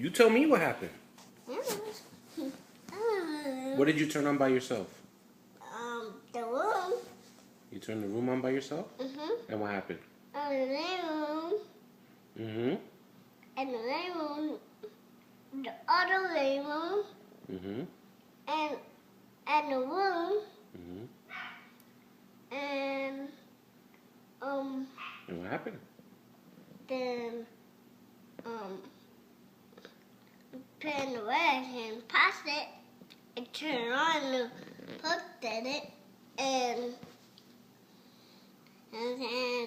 You tell me what happened. Mm. What did you turn on by yourself? The room. You turned the room on by yourself? Mhm. And what happened? The living room. Mm-hmm. And the living room. The other living room. Mm-hmm. And the room. Mm-hmm. And And what happened? then turn the red and pass it. And turn on and put it and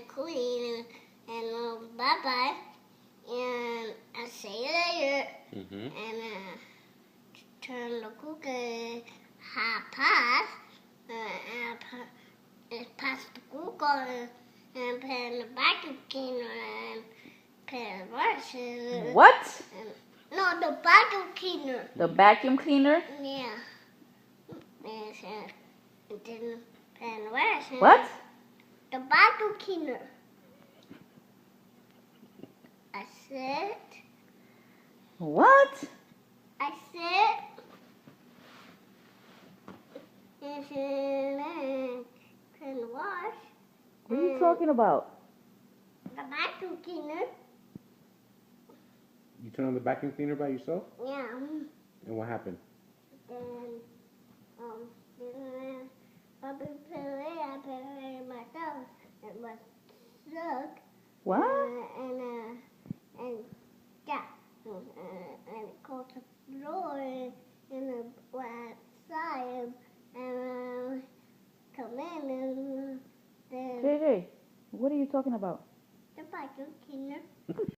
clean and bye bye. And I see you later. Mm-hmm. And turn the cooker half past. And pass the cooker and put in the vacuum cleaner and put in the brush. What? No, the vacuum cleaner. The vacuum cleaner? Yeah. And then put in the brush. What? The vacuum cleaner. I said. What? I said. And can wash. What are you talking about? The vacuum cleaner. You turned on the vacuum cleaner by yourself? Yeah. And what happened? Then I put it myself. It was stuck. What? And yeah. And it caught the floor and it went outside and come in and then JJ, what are you talking about? the vacuum cleaner.